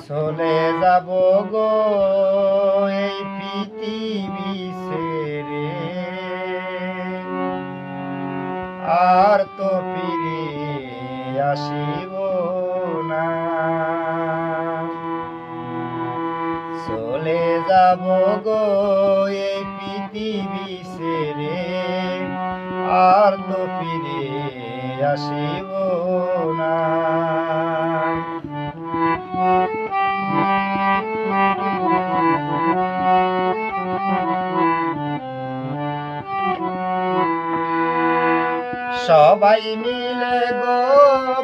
চলে যাব গো এই পৃথিবী ছেড়ে, আর তো ফিরে আসিব না। চলে যাব গো এই পৃথিবী ছেড়ে, আর তো ফিরে আসিব না। সবাই মিলে গো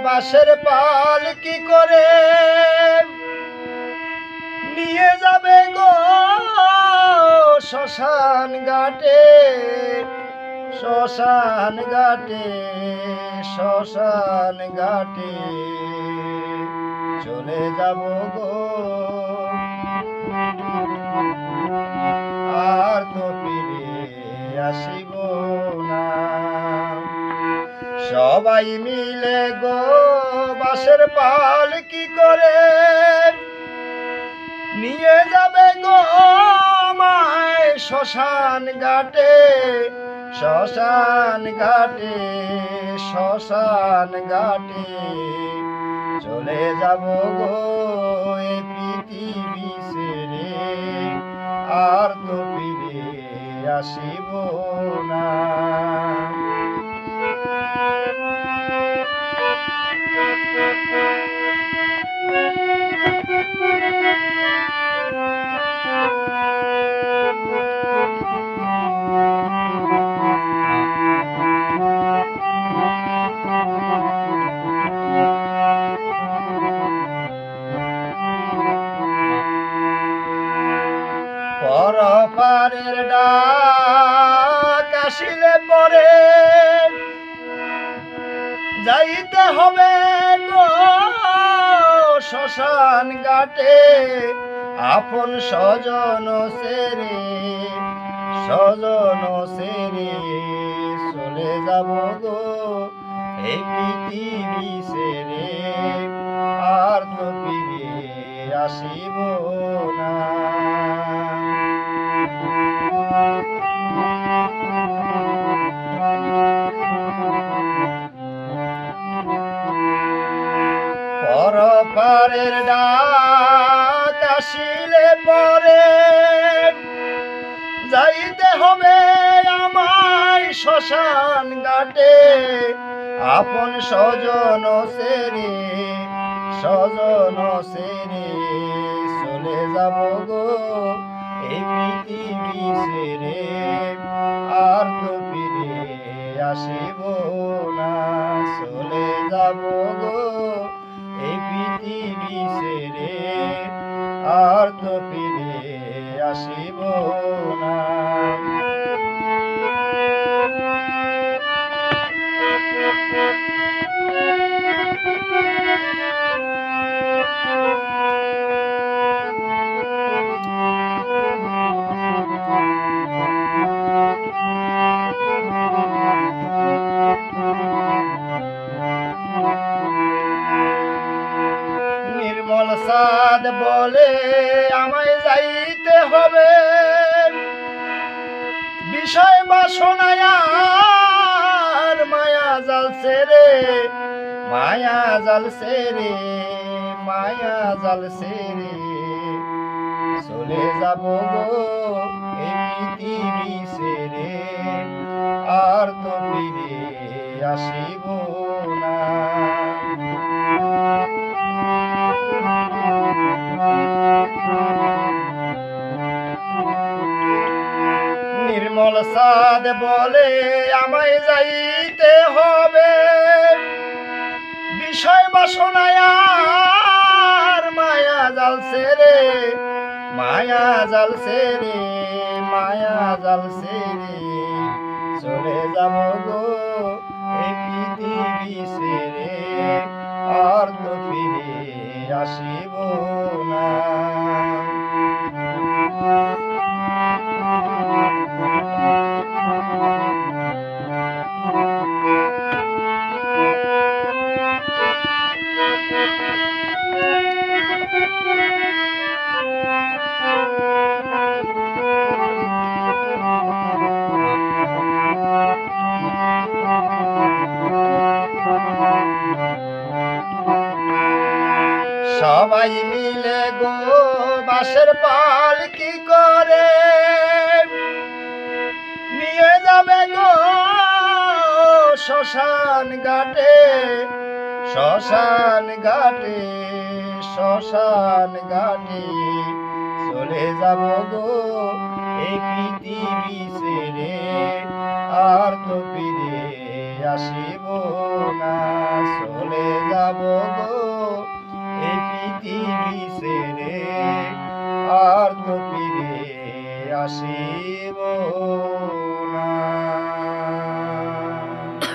বাঁশের পালকি করে নিয়ে যাবে গো শ্মশান ঘাটে, শ্মশান ঘাটে, শ্মশান ঘাটে চলে যাব গো, আর তো ফিরে আসিব না। সবাই মিলে গো বাঁশের পালকি করে নিয়ে যাবে গো আমায় শ্মশান ঘাটে, শ্মশান ঘাটে, শ্মশান ঘাটে চলে যাব গো এই পৃথিবী ছেড়ে, আর তো ফিরে আসিব না। পরপারের ডাক আসিলে পরে যাইতে হবে গো শ্মশান ঘাটে, আপন স্বজন সেরে, স্বজন সেরে চলে যাব গো এই পৃথিবী ছেড়ে, আর তো ফিরে আসিব না। পরপারের ডাক আসিলে পরে যাইতে হবে আমায় শ্মশান ঘাটে, আপন স্বজন সেরে, স্বজন সেরে চলে যাব গো এই পৃথিবী ছেড়ে, আর তো ফিরে আসিব না। চলে যাব গো এই পৃথিবী ছেড়ে, আর তো ফিরে আসিব না। নির্মল চাঁদ বলে আমায় যাইতে হবে, বিষয় বাসনায় আর মায়া জাল ছেড়ে, মায়া জাল ছেড়ে, মায়া জাল ছেড়ে চলে যাব গো এই পৃথিবী ছেড়ে, আর তো ফিরে আসিব না। নির্মল চাঁদ বলে আমায় যাইতে হবে, বিষয় বাসনায় আর মায়া জাল ছেড়ে, মায়া জাল ছেড়ে, মায়া জাল ছেড়ে চলে যাব গো এই পৃথিবী ছেড়ে, আর তো ফিরে আসিব না। Thank you. সবাই মিলে গো বাঁশের পালকি করে নিয়ে যাবে গো শ্মশান ঘাটে, শ্মশান ঘাটে, শ্মশান ঘাটে চলে যাব গো এই পৃথিবী ছেড়ে, আর তো ফিরে আসিব না। চলে যাব গো এই পৃথিবী ছেড়ে, আর তো ফিরে আসিব